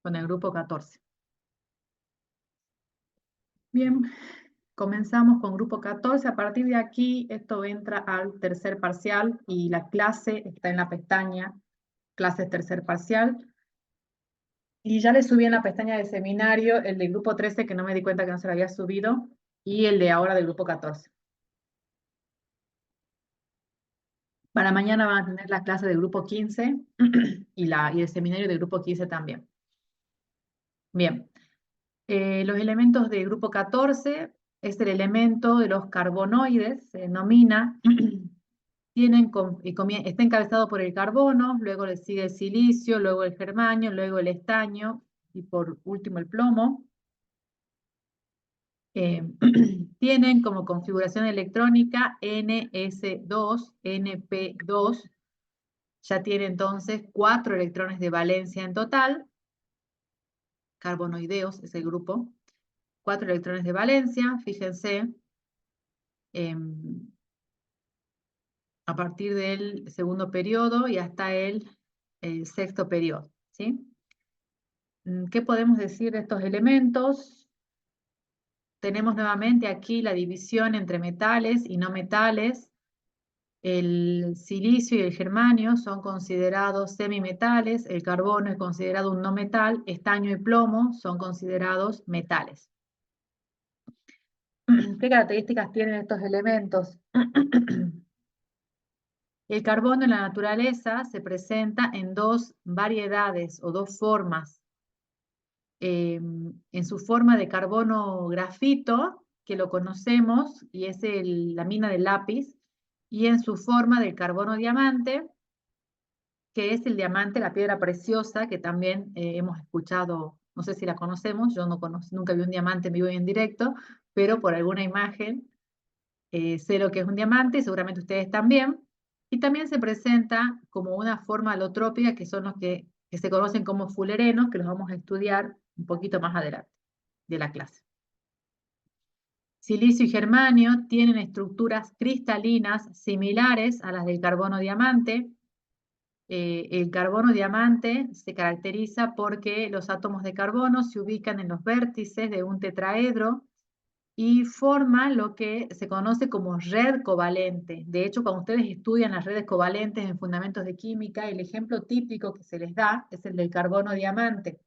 con el grupo 14. Bien, comenzamos con grupo 14. A partir de aquí, esto entra al tercer parcial y la clase está en la pestaña clases tercer parcial. Y ya le subí en la pestaña de seminario el del grupo 13, que no me di cuenta que no se lo había subido, y el de ahora del grupo 14. Para mañana van a tener la clase del grupo 15 y el seminario del grupo 15 también. Bien, los elementos del grupo 14 es el elemento de los carbonoides, se denomina. Está encabezado por el carbono, luego le sigue el silicio, luego el germanio, luego el estaño y por último el plomo. Tienen como configuración electrónica NS2, NP2. Ya tiene entonces 4 electrones de valencia en total. Carbonoideos es el grupo. 4 electrones de valencia, fíjense. A partir del segundo periodo y hasta el sexto periodo, ¿sí? ¿Qué podemos decir de estos elementos? Tenemos nuevamente aquí la división entre metales y no metales. El silicio y el germanio son considerados semimetales, el carbono es considerado un no metal, estaño y plomo son considerados metales. ¿Qué características tienen estos elementos? El carbono en la naturaleza se presenta en dos variedades o dos formas. En su forma de carbono grafito, que lo conocemos, y es la mina del lápiz, y en su forma de carbono diamante, que es el diamante, la piedra preciosa, que también hemos escuchado, no sé si la conocemos, yo no nunca vi un diamante en vivo y en directo, pero por alguna imagen sé lo que es un diamante, y seguramente ustedes también. Y también se presenta como una forma alotrópica, que son los que se conocen como fullerenos, que los vamos a estudiar un poquito más adelante de la clase. Silicio y germanio tienen estructuras cristalinas similares a las del carbono diamante. El carbono diamante se caracteriza porque los átomos de carbono se ubican en los vértices de un tetraedro y forma lo que se conoce como red covalente. De hecho, cuando ustedes estudian las redes covalentes en fundamentos de química, el ejemplo típico que se les da es el del carbono diamante.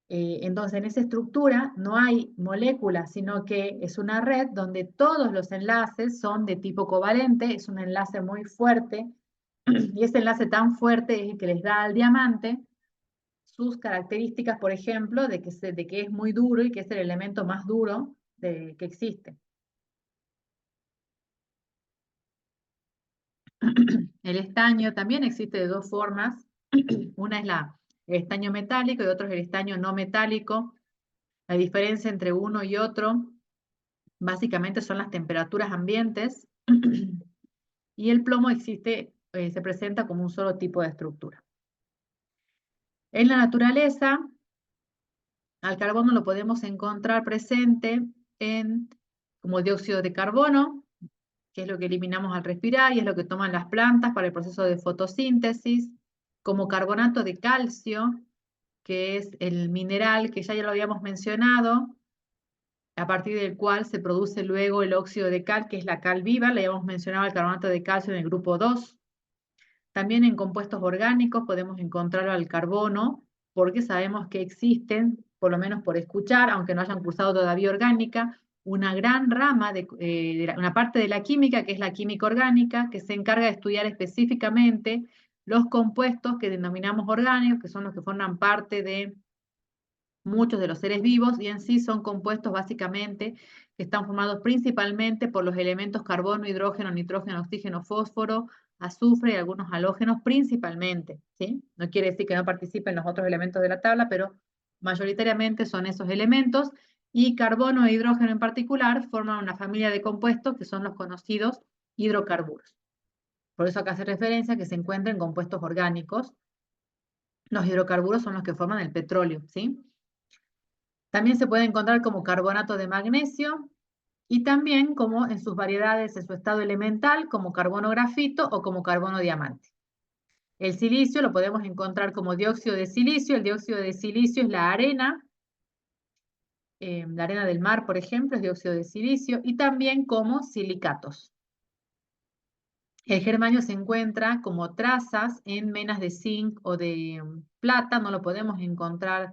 Entonces, en esa estructura no hay moléculas, sino que es una red donde todos los enlaces son de tipo covalente, es un enlace muy fuerte, y ese enlace tan fuerte es el que les da al diamante sus características, por ejemplo, de que es muy duro y que es el elemento más duro que existe. El estaño también existe de dos formas. Una es el estaño metálico y otro es el estaño no metálico. La diferencia entre uno y otro básicamente son las temperaturas ambientes y el plomo se presenta como un solo tipo de estructura. En la naturaleza, al carbono lo podemos encontrar presente como dióxido de carbono, que es lo que eliminamos al respirar y es lo que toman las plantas para el proceso de fotosíntesis, como carbonato de calcio, que es el mineral que ya lo habíamos mencionado, a partir del cual se produce luego el óxido de cal, que es la cal viva, le habíamos mencionado el carbonato de calcio en el grupo 2. También en compuestos orgánicos podemos encontrarlo al carbono, porque sabemos que existen, por lo menos por escuchar, aunque no hayan cursado todavía orgánica, una gran rama, una parte de la química, que es la química orgánica, que se encarga de estudiar específicamente los compuestos que denominamos orgánicos, que son los que forman parte de muchos de los seres vivos, y en sí son compuestos básicamente que están formados principalmente por los elementos carbono, hidrógeno, nitrógeno, oxígeno, fósforo, azufre y algunos halógenos principalmente, ¿sí? No quiere decir que no participen los otros elementos de la tabla, pero mayoritariamente son esos elementos, y carbono e hidrógeno en particular forman una familia de compuestos que son los conocidos hidrocarburos. Por eso acá hace referencia a que se encuentran compuestos orgánicos. Los hidrocarburos son los que forman el petróleo, ¿sí? También se puede encontrar como carbonato de magnesio y también como en sus variedades, en su estado elemental, como carbono grafito o como carbono diamante. El silicio lo podemos encontrar como dióxido de silicio. El dióxido de silicio es la arena del mar, por ejemplo, es dióxido de silicio, y también como silicatos. El germanio se encuentra como trazas en menas de zinc o de plata, no lo podemos encontrar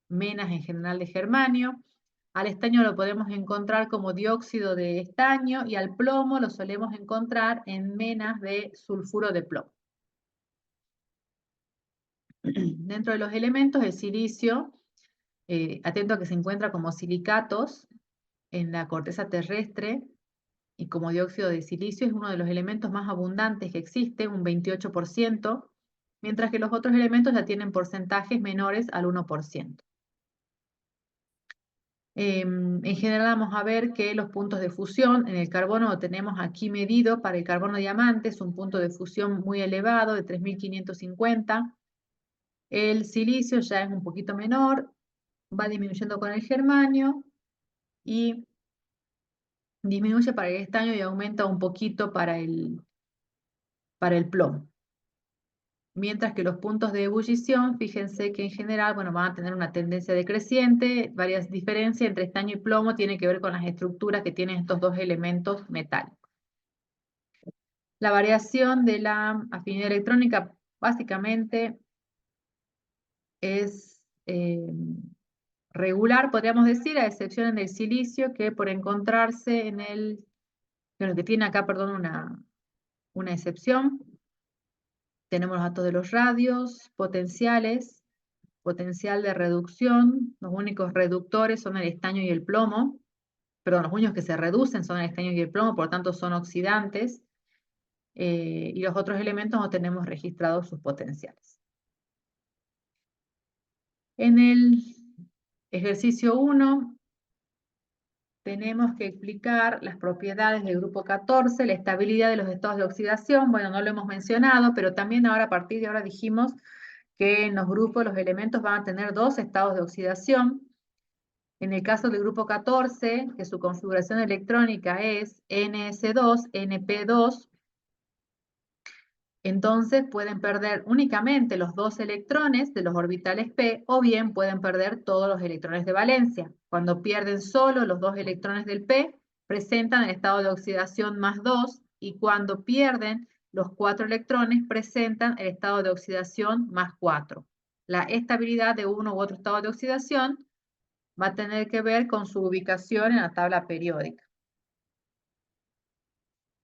menas en general de germanio. Al estaño lo podemos encontrar como dióxido de estaño y al plomo lo solemos encontrar en menas de sulfuro de plomo. Dentro de los elementos, el silicio, atento a que se encuentra como silicatos en la corteza terrestre y como dióxido de silicio, es uno de los elementos más abundantes que existe, un 28%, mientras que los otros elementos ya tienen porcentajes menores al 1%. En general vamos a ver que los puntos de fusión en el carbono lo tenemos aquí medido. Para el carbono diamante es un punto de fusión muy elevado de 3550. El silicio ya es un poquito menor, va disminuyendo con el germanio y disminuye para el estaño y aumenta un poquito para el plomo. Mientras que los puntos de ebullición, fíjense que en general, bueno, van a tener una tendencia decreciente. Varias diferencias entre estaño y plomo tienen que ver con las estructuras que tienen estos dos elementos metálicos. La variación de la afinidad electrónica básicamente es regular, podríamos decir, a excepción del silicio, que por encontrarse en bueno, que tiene acá, perdón, una excepción. Tenemos los datos de los radios, potenciales, potencial de reducción. Los únicos reductores son el estaño y el plomo. Perdón, los únicos que se reducen son el estaño y el plomo, por lo tanto son oxidantes. Y los otros elementos no tenemos registrados sus potenciales. En el ejercicio 1 tenemos que explicar las propiedades del grupo 14, la estabilidad de los estados de oxidación. Bueno, no lo hemos mencionado, pero también ahora a partir de ahora dijimos que en los grupos los elementos van a tener dos estados de oxidación. En el caso del grupo 14, que su configuración electrónica es NS2, NP2, entonces pueden perder únicamente los dos electrones de los orbitales p o bien pueden perder todos los electrones de valencia. Cuando pierden solo los dos electrones del p, presentan el estado de oxidación más 2 y cuando pierden los 4 electrones, presentan el estado de oxidación más 4. La estabilidad de uno u otro estado de oxidación va a tener que ver con su ubicación en la tabla periódica.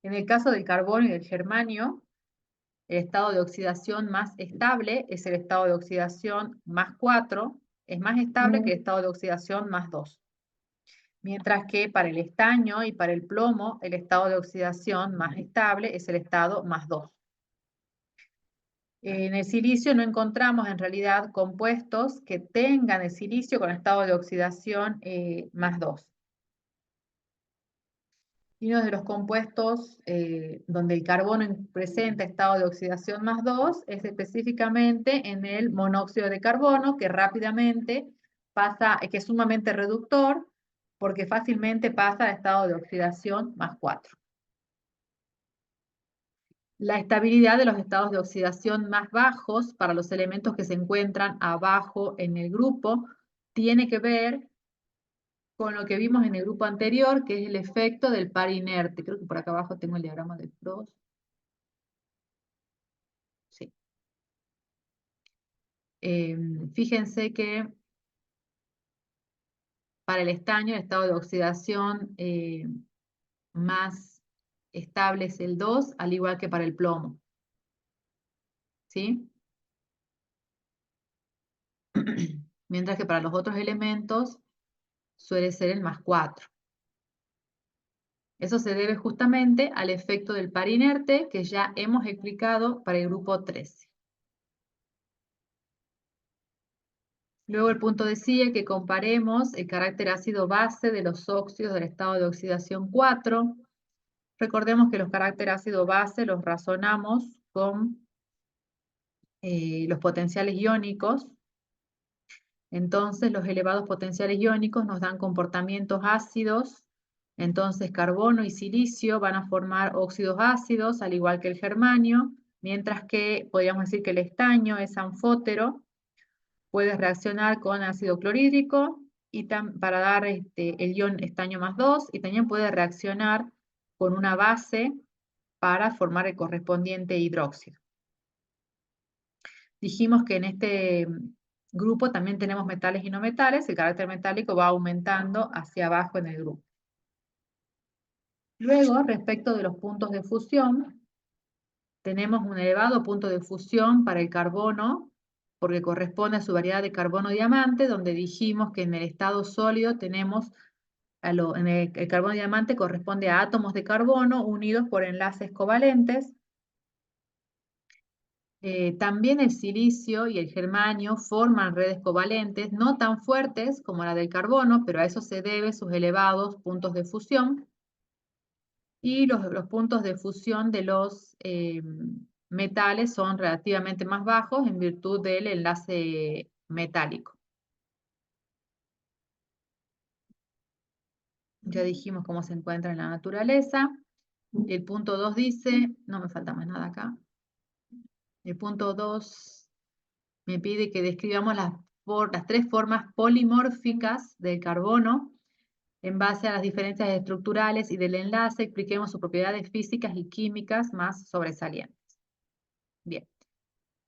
En el caso del carbono y del germanio, el estado de oxidación más estable es el estado de oxidación más 4, es más estable que el estado de oxidación más 2. Mientras que para el estaño y para el plomo, el estado de oxidación más estable es el estado más 2. En el silicio no encontramos en realidad compuestos que tengan el silicio con estado de oxidación más 2. Y uno de los compuestos donde el carbono presenta estado de oxidación más 2 es específicamente en el monóxido de carbono, que rápidamente pasa, que es sumamente reductor, porque fácilmente pasa a estado de oxidación más 4. La estabilidad de los estados de oxidación más bajos para los elementos que se encuentran abajo en el grupo tiene que ver con lo que vimos en el grupo anterior, que es el efecto del par inerte. Creo que por acá abajo tengo el diagrama de Frost. Sí. Fíjense que para el estaño el estado de oxidación más estable es el 2, al igual que para el plomo. ¿Sí? Mientras que para los otros elementos suele ser el más 4. Eso se debe justamente al efecto del par inerte que ya hemos explicado para el grupo 13. Luego el punto decía que comparemos el carácter ácido-base de los óxidos del estado de oxidación 4. Recordemos que los caracteres ácido-base los razonamos con los potenciales iónicos. Entonces los elevados potenciales iónicos nos dan comportamientos ácidos. Entonces carbono y silicio van a formar óxidos ácidos, al igual que el germanio. mientras que podríamos decir que el estaño es anfótero, puede reaccionar con ácido clorhídrico y para dar el ion estaño más 2, y también puede reaccionar con una base para formar el correspondiente hidróxido. Dijimos que en este grupo también tenemos metales y no metales, el carácter metálico va aumentando hacia abajo en el grupo. Luego, respecto de los puntos de fusión, tenemos un elevado punto de fusión para el carbono, porque corresponde a su variedad de carbono diamante, donde dijimos que en el estado sólido tenemos, el carbono diamante corresponde a átomos de carbono unidos por enlaces covalentes. También el silicio y el germanio forman redes covalentes no tan fuertes como la del carbono, pero a eso se debe sus elevados puntos de fusión. Y los puntos de fusión de los metales son relativamente más bajos en virtud del enlace metálico. Ya dijimos cómo se encuentra en la naturaleza. El punto 2 dice, no me falta más nada acá. El punto 2 me pide que describamos las 3 formas polimórficas del carbono. En base a las diferencias estructurales y del enlace, expliquemos sus propiedades físicas y químicas más sobresalientes. Bien.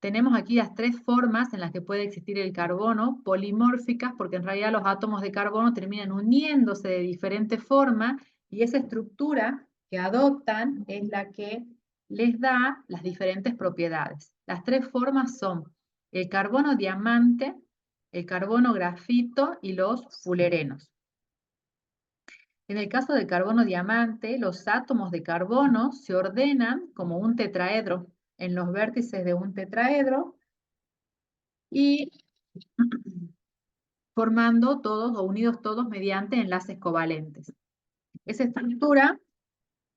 Tenemos aquí las 3 formas en las que puede existir el carbono, polimórficas, porque en realidad los átomos de carbono terminan uniéndose de diferente forma y esa estructura que adoptan es la que les da las diferentes propiedades. Las 3 formas son el carbono diamante, el carbono grafito y los fulerenos. En el caso del carbono diamante, los átomos de carbono se ordenan como un tetraedro en los vértices de un tetraedro y formando todos o unidos todos mediante enlaces covalentes. Esa estructura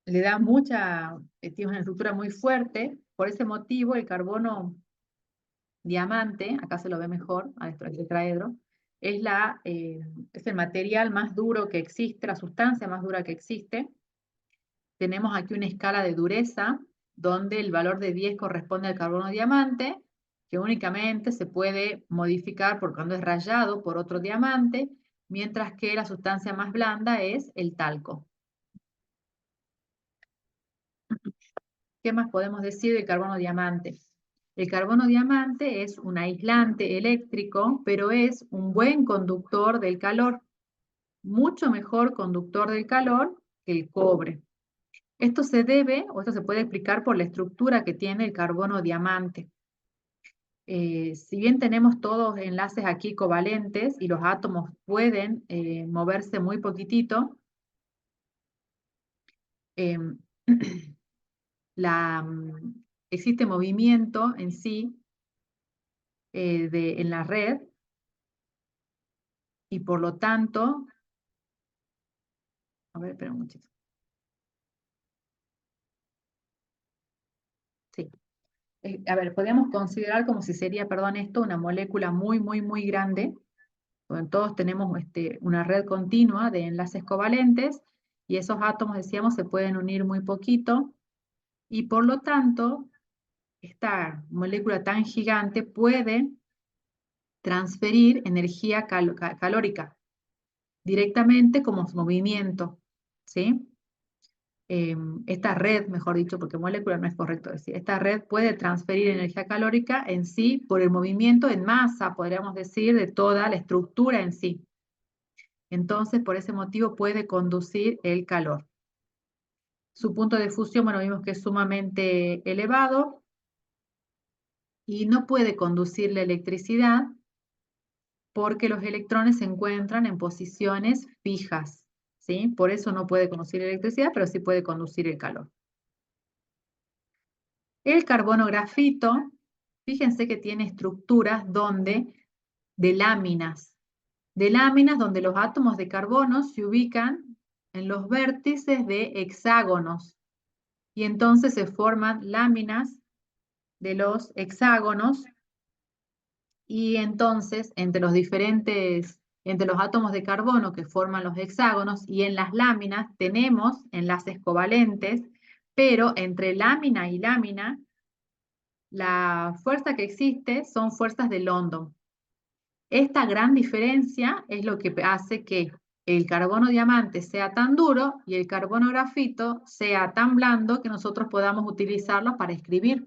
le da tiene una estructura muy fuerte, por ese motivo el carbono diamante, acá se lo ve mejor, a este tetraedro, es el material más duro que existe, la sustancia más dura que existe. Tenemos aquí una escala de dureza, donde el valor de 10 corresponde al carbono diamante, que únicamente se puede modificar por cuando es rayado por otro diamante, mientras que la sustancia más blanda es el talco. ¿Qué más podemos decir del carbono diamante? El carbono diamante es un aislante eléctrico, pero es un buen conductor del calor, mucho mejor conductor del calor que el cobre. Esto se debe, o esto se puede explicar por la estructura que tiene el carbono diamante. Si bien tenemos todos enlaces aquí covalentes y los átomos pueden moverse muy poquitito, em, existe movimiento en sí en la red y por lo tanto, a ver, espera un momentito. Sí. A ver, podríamos considerar como si sería, perdón, esto una molécula muy, muy, muy grande, donde todos tenemos una red continua de enlaces covalentes y esos átomos, decíamos, se pueden unir muy poquito y por lo tanto, esta molécula tan gigante puede transferir energía calórica directamente como movimiento, ¿sí? Esta red, mejor dicho, porque molécula no es correcto decir, esta red puede transferir energía calórica en sí por el movimiento en masa, podríamos decir, de toda la estructura en sí. Entonces, por ese motivo puede conducir el calor. Su punto de fusión, bueno, vimos que es sumamente elevado y no puede conducir la electricidad porque los electrones se encuentran en posiciones fijas, ¿sí? Por eso no puede conducir electricidad, pero sí puede conducir el calor. El carbono grafito, fíjense que tiene estructuras de láminas donde los átomos de carbono se ubican en los vértices de hexágonos y entonces se forman láminas de los hexágonos y entonces entre los átomos de carbono que forman los hexágonos y en las láminas tenemos enlaces covalentes, pero entre lámina y lámina La fuerza que existe son fuerzas de London. Esta gran diferencia es lo que hace que el carbono diamante sea tan duro y el carbono grafito sea tan blando que nosotros podamos utilizarlo para escribir.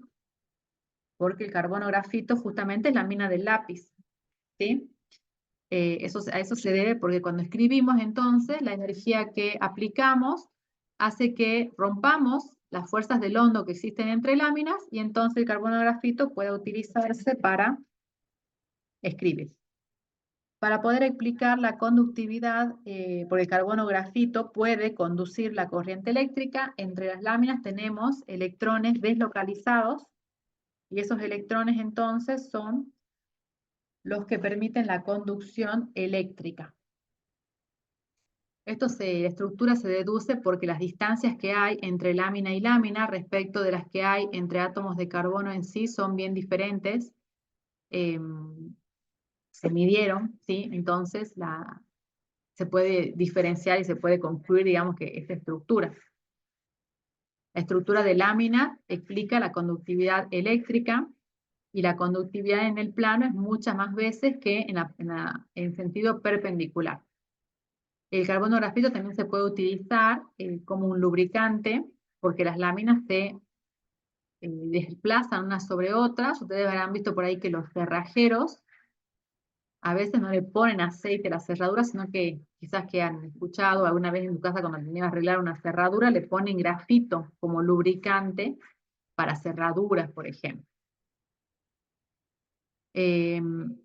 Porque el carbono grafito justamente es la mina del lápiz, ¿sí? A eso se debe porque cuando escribimos, entonces, la energía que aplicamos hace que rompamos las fuerzas de London que existen entre láminas y entonces el carbono grafito pueda utilizarse para escribir. Para poder explicar la conductividad, porque el carbono grafito puede conducir la corriente eléctrica, entre las láminas tenemos electrones deslocalizados y esos electrones entonces son los que permiten la conducción eléctrica. La estructura se deduce porque las distancias que hay entre lámina y lámina respecto de las que hay entre átomos de carbono en sí son bien diferentes. Se midieron, ¿sí? Entonces se puede diferenciar y se puede concluir, digamos, que esta estructura. La estructura de lámina explica la conductividad eléctrica y la conductividad en el plano es muchas más veces que en sentido perpendicular. El carbono grafito también se puede utilizar como un lubricante porque las láminas se desplazan unas sobre otras. Ustedes habrán visto por ahí que los cerrajeros a veces no le ponen aceite a la cerradura, sino que quizás que han escuchado alguna vez en tu casa cuando tenían que arreglar una cerradura, le ponen grafito como lubricante para cerraduras, por ejemplo. El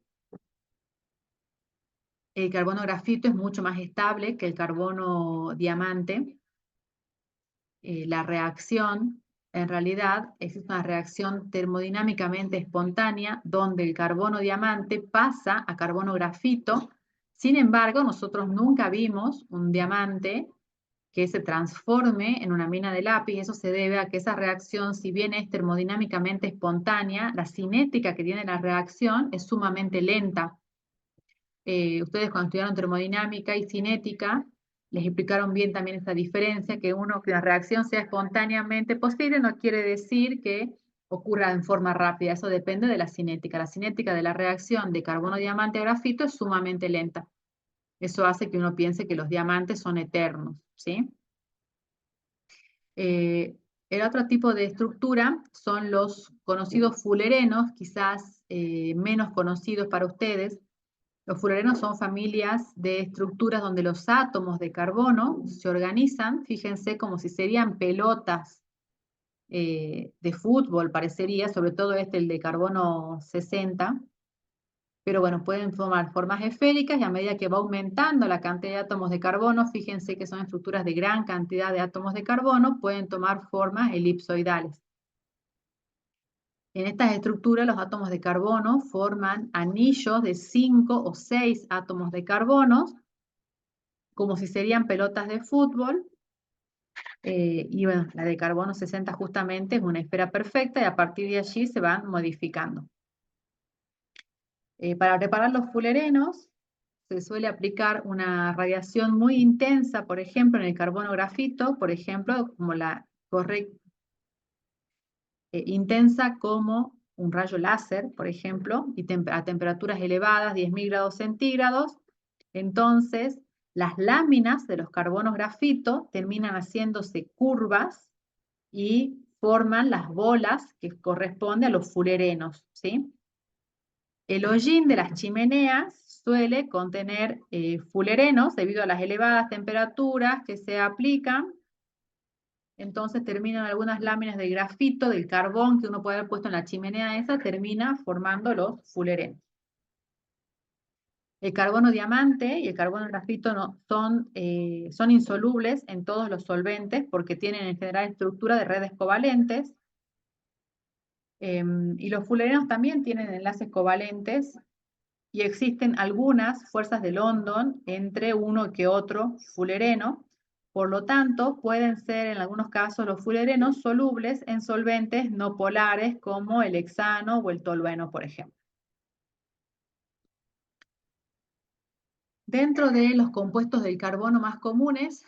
carbono grafito es mucho más estable que el carbono diamante. La reacción, en realidad, es una reacción termodinámicamente espontánea donde el carbono diamante pasa a carbono grafito. Sin embargo, nosotros nunca vimos un diamante que se transforme en una mina de lápiz. Eso se debe a que esa reacción, si bien es termodinámicamente espontánea, la cinética que tiene la reacción es sumamente lenta. Ustedes cuando estudiaron termodinámica y cinética, les explicaron bien también esta diferencia, que la reacción sea espontáneamente posible no quiere decir que ocurra en forma rápida, eso depende de la cinética. La cinética de la reacción de carbono, diamante, grafito es sumamente lenta. Eso hace que uno piense que los diamantes son eternos, ¿sí? El otro tipo de estructura son los conocidos fullerenos, quizás menos conocidos para ustedes. Los fullerenos son familias de estructuras donde los átomos de carbono se organizan, fíjense, como si serían pelotas de fútbol, parecería, sobre todo el de carbono 60. Pero bueno, pueden formar formas esféricas y a medida que va aumentando la cantidad de átomos de carbono, fíjense que son estructuras de gran cantidad de átomos de carbono, pueden tomar formas elipsoidales. En estas estructuras los átomos de carbono forman anillos de 5 o 6 átomos de carbono, como si serían pelotas de fútbol. Y bueno, la de carbono 60 justamente es una esfera perfecta y a partir de allí se van modificando. Para reparar los fullerenos se suele aplicar una radiación muy intensa, por ejemplo, en el carbono grafito, por ejemplo, como intensa como un rayo láser, por ejemplo, y a temperaturas elevadas, 10.000 grados centígrados. Entonces, las láminas de los carbonos grafito terminan haciéndose curvas y forman las bolas que corresponden a los fullerenos, ¿sí? El hollín de las chimeneas suele contener fullerenos debido a las elevadas temperaturas que se aplican. Entonces terminan algunas láminas de grafito, del carbón que uno puede haber puesto en la chimenea esa, termina formando los fullerenos. El carbono diamante y el carbono grafito son insolubles en todos los solventes porque tienen en general estructura de redes covalentes. Y los fullerenos también tienen enlaces covalentes y existen algunas fuerzas de London entre uno que otro fullereno. Por lo tanto, pueden ser en algunos casos los fullerenos solubles en solventes no polares como el hexano o el tolueno, por ejemplo. Dentro de los compuestos del carbono más comunes,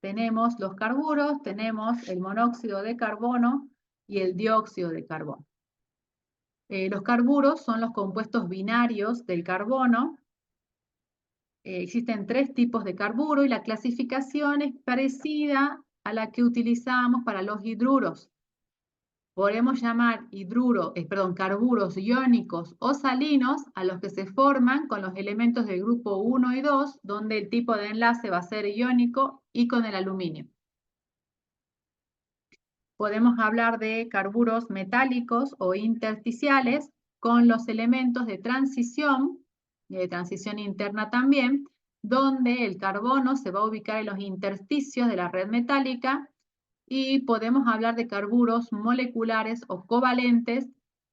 tenemos los carburos, tenemos el monóxido de carbono y el dióxido de carbono. Los carburos son los compuestos binarios del carbono. Existen 3 tipos de carburo y la clasificación es parecida a la que utilizamos para los hidruros. Podemos llamar carburos iónicos o salinos a los que se forman con los elementos del grupo 1 y 2, donde el tipo de enlace va a ser iónico y con el aluminio. Podemos hablar de carburos metálicos o intersticiales con los elementos de transición interna también, donde el carbono se va a ubicar en los intersticios de la red metálica, y podemos hablar de carburos moleculares o covalentes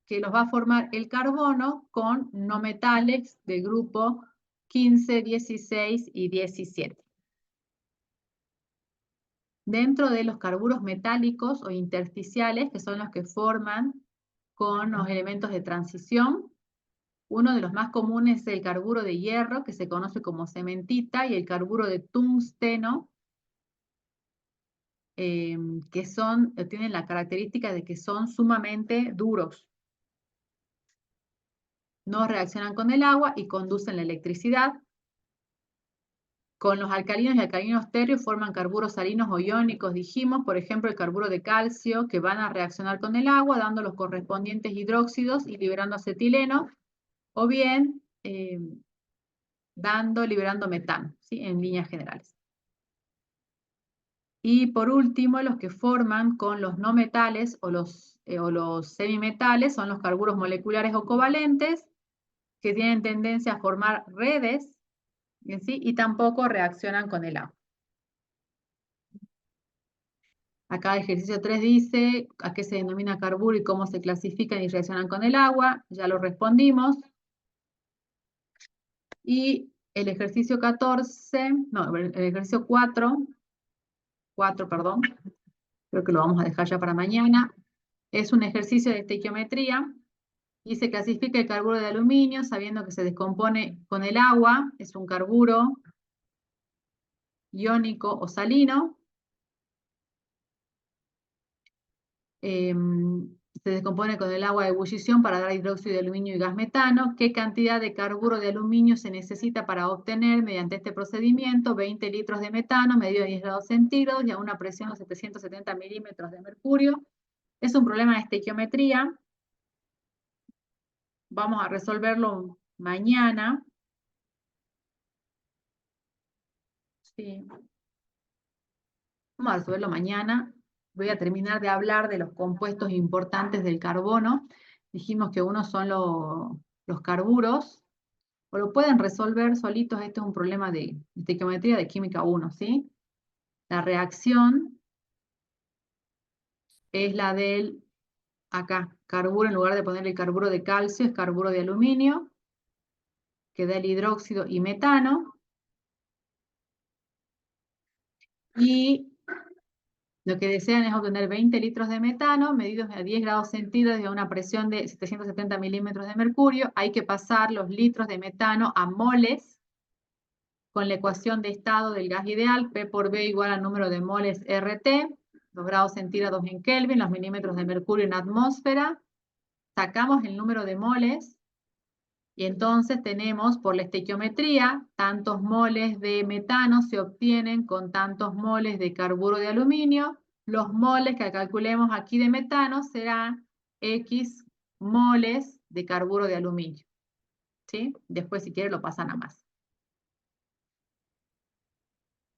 que los va a formar el carbono con no metales del grupo 15, 16 y 17. Dentro de los carburos metálicos o intersticiales, que son los que forman con los elementos de transición, uno de los más comunes es el carburo de hierro, que se conoce como cementita, y el carburo de tungsteno, que tienen la característica de que son sumamente duros. No reaccionan con el agua y conducen la electricidad. Con los alcalinos y alcalinos térreos forman carburos salinos o iónicos, dijimos, por ejemplo, el carburo de calcio, que van a reaccionar con el agua, dando los correspondientes hidróxidos y liberando acetileno, o bien liberando metano, ¿sí? En líneas generales. Y por último, los que forman con los no metales o los semimetales son los carburos moleculares o covalentes, que tienen tendencia a formar redes, ¿sí? Y tampoco reaccionan con el agua. Acá el ejercicio 3 dice a qué se denomina carburo y cómo se clasifican y reaccionan con el agua. Ya lo respondimos. Y el ejercicio 14, no, el ejercicio 4, perdón, creo que lo vamos a dejar ya para mañana. Es un ejercicio de estequiometría y se clasifica el carburo de aluminio sabiendo que se descompone con el agua. Es un carburo iónico o salino. Se descompone con el agua de ebullición para dar hidróxido de aluminio y gas metano. ¿Qué cantidad de carburo de aluminio se necesita para obtener mediante este procedimiento? 20 litros de metano medido a 10 grados centígrados y a una presión de 770 milímetros de mercurio. Es un problema de estequiometría. Vamos a resolverlo mañana. Sí. Vamos a resolverlo mañana. Voy a terminar de hablar de los compuestos importantes del carbono. Dijimos que uno son los carburos, o lo pueden resolver solitos. Este es un problema de estequiometría de química 1, ¿sí? La reacción es la del, acá, carburo, en lugar de ponerle carburo de calcio, es carburo de aluminio, que da el hidróxido y metano. Y lo que desean es obtener 20 litros de metano medidos a 10 grados centígrados y a una presión de 770 milímetros de mercurio. Hay que pasar los litros de metano a moles con la ecuación de estado del gas ideal, P por B igual al número de moles RT, 2 grados centígrados en Kelvin, los milímetros de mercurio en atmósfera. Sacamos el número de moles y entonces tenemos, por la estequiometría, tantos moles de metano se obtienen con tantos moles de carburo de aluminio. Los moles que calculemos aquí de metano serán X moles de carburo de aluminio, ¿sí? Después, si quieren, lo pasan a más.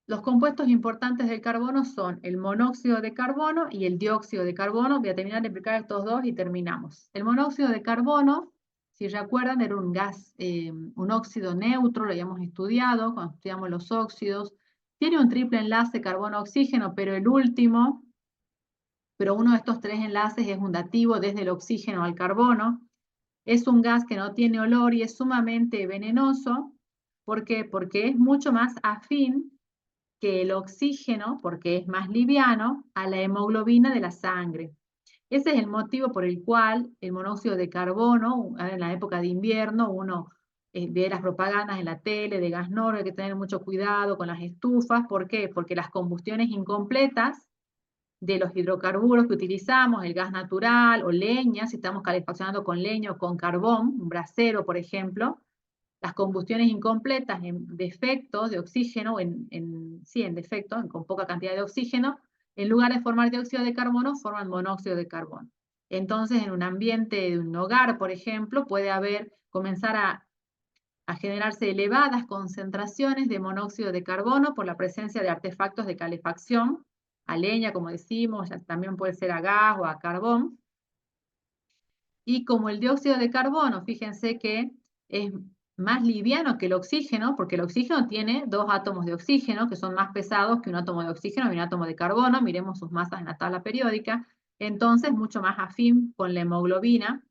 Los compuestos importantes del carbono son el monóxido de carbono y el dióxido de carbono. Voy a terminar de explicar estos dos y terminamos. El monóxido de carbono, si recuerdan, era un gas, un óxido neutro, lo habíamos estudiado cuando estudiamos los óxidos. Tiene un triple enlace carbono-oxígeno, pero uno de estos 3 enlaces es un dativo desde el oxígeno al carbono. Es un gas que no tiene olor y es sumamente venenoso. ¿Por qué? Porque es mucho más afín que el oxígeno, porque es más liviano, a la hemoglobina de la sangre. Ese es el motivo por el cual el monóxido de carbono, en la época de invierno, uno ve las propagandas en la tele de gas noru, hay que tener mucho cuidado con las estufas. ¿Por qué? Porque las combustiones incompletas de los hidrocarburos que utilizamos, el gas natural o leña, si estamos calefaccionando con leña o con carbón, un brasero, por ejemplo, las combustiones incompletas en defectos de oxígeno, sí, en defecto, con poca cantidad de oxígeno, en lugar de formar dióxido de carbono, forman monóxido de carbono. Entonces, en un ambiente de un hogar, por ejemplo, puede comenzar a generarse elevadas concentraciones de monóxido de carbono por la presencia de artefactos de calefacción, a leña, como decimos, también puede ser a gas o a carbón. Y como el dióxido de carbono, fíjense que es más liviano que el oxígeno, porque el oxígeno tiene 2 átomos de oxígeno, que son más pesados que un átomo de oxígeno y un átomo de carbono. Miremos sus masas en la tabla periódica. Entonces, mucho más afín con la hemoglobina.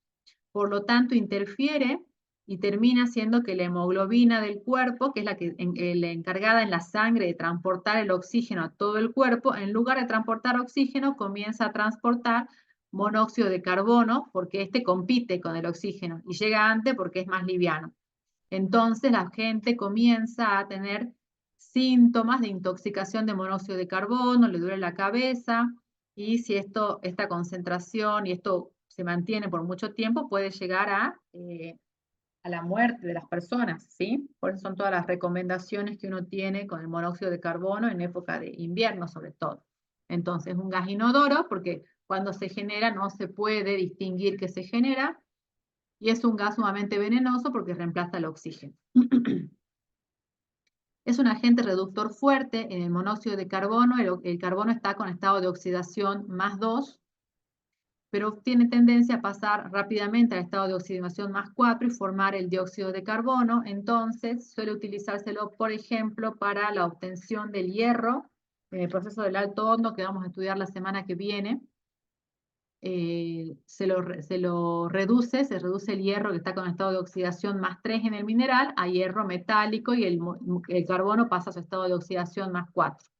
Por lo tanto, interfiere y termina siendo que la hemoglobina del cuerpo, que es la encargada en la sangre de transportar el oxígeno a todo el cuerpo, en lugar de transportar oxígeno, comienza a transportar monóxido de carbono, porque este compite con el oxígeno y llega antes porque es más liviano. Entonces la gente comienza a tener síntomas de intoxicación de monóxido de carbono, le duele la cabeza, y si esta concentración y esto se mantiene por mucho tiempo, puede llegar a la muerte de las personas, ¿sí? Por eso son todas las recomendaciones que uno tiene con el monóxido de carbono en época de invierno, sobre todo. Entonces, un gas inodoro, porque cuando se genera no se puede distinguir que se genera, y es un gas sumamente venenoso porque reemplaza el oxígeno. Es un agente reductor fuerte en el monóxido de carbono. El carbono está con estado de oxidación +2, pero tiene tendencia a pasar rápidamente al estado de oxidación +4 y formar el dióxido de carbono. Entonces, suele utilizárselo, por ejemplo, para la obtención del hierro en el proceso del alto hondo que vamos a estudiar la semana que viene. Se reduce el hierro que está con estado de oxidación +3 en el mineral a hierro metálico, y el carbono pasa a su estado de oxidación +4.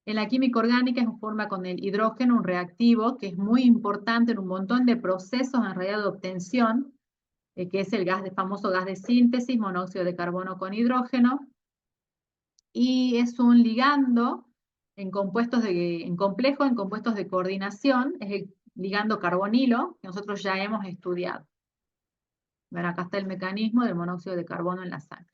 En la química orgánica se forma con el hidrógeno un reactivo que es muy importante en un montón de procesos en realidad de obtención, que es el famoso gas de síntesis, monóxido de carbono con hidrógeno, y es un ligando en compuestos en compuestos de coordinación, es el ligando carbonilo que nosotros ya hemos estudiado. Bueno, acá está el mecanismo del monóxido de carbono en la sangre.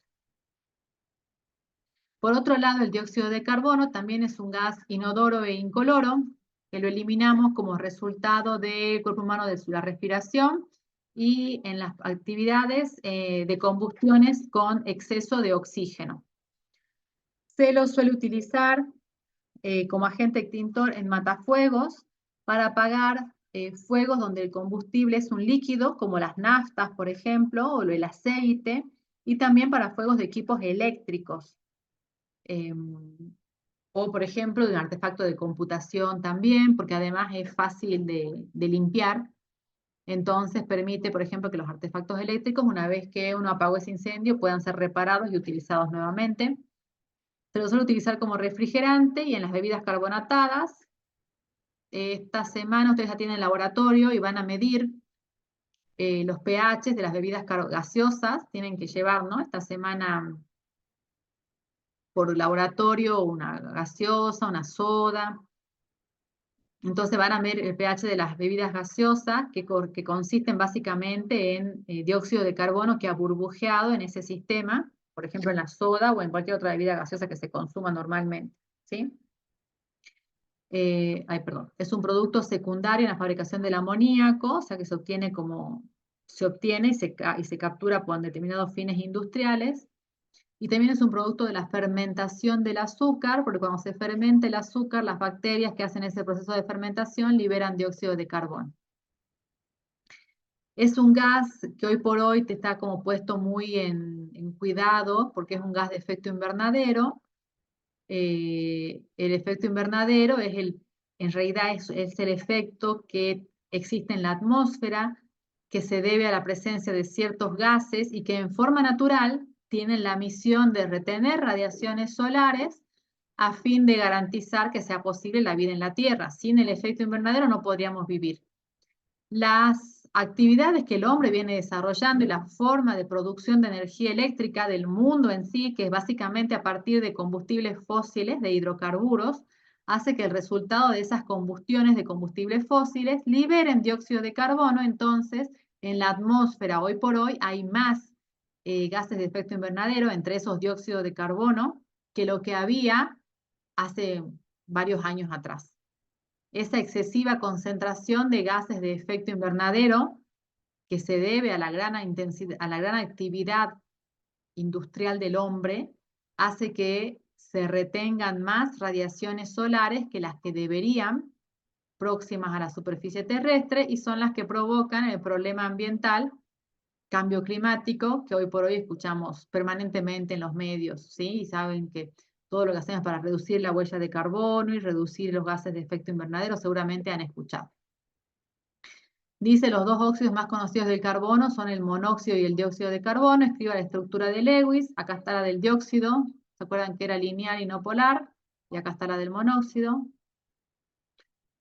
Por otro lado, el dióxido de carbono también es un gas inodoro e incoloro, que lo eliminamos como resultado del cuerpo humano de la respiración y en las actividades de combustiones con exceso de oxígeno. Se lo suele utilizar como agente extintor en matafuegos para apagar fuegos donde el combustible es un líquido, como las naftas, por ejemplo, o el aceite, y también para fuegos de equipos eléctricos. O, por ejemplo, de un artefacto de computación también, porque además es fácil de limpiar. Entonces permite, por ejemplo, que los artefactos eléctricos, una vez que uno apagó ese incendio, puedan ser reparados y utilizados nuevamente. Se lo suele utilizar como refrigerante y en las bebidas carbonatadas. Esta semana ustedes ya tienen laboratorio y van a medir los pH de las bebidas gaseosas. Tienen que llevar, ¿no?, esta semana por laboratorio una gaseosa, una soda. Entonces van a ver el pH de las bebidas gaseosas, que consisten básicamente en dióxido de carbono que ha burbujeado en ese sistema, por ejemplo en la soda o en cualquier otra bebida gaseosa que se consuma normalmente, ¿sí? Es un producto secundario en la fabricación del amoníaco, o sea que se obtiene y se captura con determinados fines industriales. Y también es un producto de la fermentación del azúcar, porque cuando se fermenta el azúcar, las bacterias que hacen ese proceso de fermentación liberan dióxido de carbono. Es un gas que hoy por hoy te está como puesto muy en cuidado, porque es un gas de efecto invernadero. El efecto invernadero en realidad es el efecto que existe en la atmósfera, que se debe a la presencia de ciertos gases y que en forma natural tienen la misión de retener radiaciones solares a fin de garantizar que sea posible la vida en la Tierra. Sin el efecto invernadero no podríamos vivir. Las actividades que el hombre viene desarrollando y la forma de producción de energía eléctrica del mundo en sí, que es básicamente a partir de combustibles fósiles, de hidrocarburos, hace que el resultado de esas combustiones de combustibles fósiles liberen dióxido de carbono. Entonces, en la atmósfera hoy por hoy hay más gases de efecto invernadero, entre esos dióxido de carbono, que lo que había hace varios años atrás. Esa excesiva concentración de gases de efecto invernadero, que se debe a la gran actividad industrial del hombre, hace que se retengan más radiaciones solares que las que deberían próximas a la superficie terrestre, y son las que provocan el problema ambiental, cambio climático, que hoy por hoy escuchamos permanentemente en los medios, ¿sí? Y saben que todo lo que hacemos para reducir la huella de carbono y reducir los gases de efecto invernadero, seguramente han escuchado. Dice, los dos óxidos más conocidos del carbono son el monóxido y el dióxido de carbono. Escriba la estructura de Lewis. Acá está la del dióxido. ¿Se acuerdan que era lineal y no polar? Y acá está la del monóxido.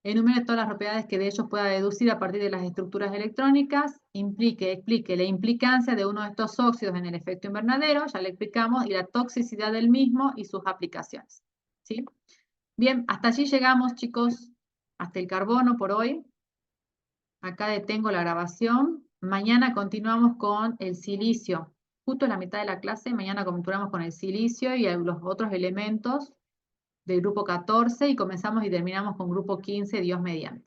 Enumere todas las propiedades que de ellos pueda deducir a partir de las estructuras electrónicas. Explique la implicancia de uno de estos óxidos en el efecto invernadero, ya le explicamos, y la toxicidad del mismo y sus aplicaciones. ¿Sí? Bien, hasta allí llegamos, chicos, hasta el carbono por hoy. Acá detengo la grabación. Mañana continuamos con el silicio. Justo en la mitad de la clase, mañana continuamos con el silicio y los otros elementos del grupo 14 y comenzamos y terminamos con grupo 15, Dios mediante.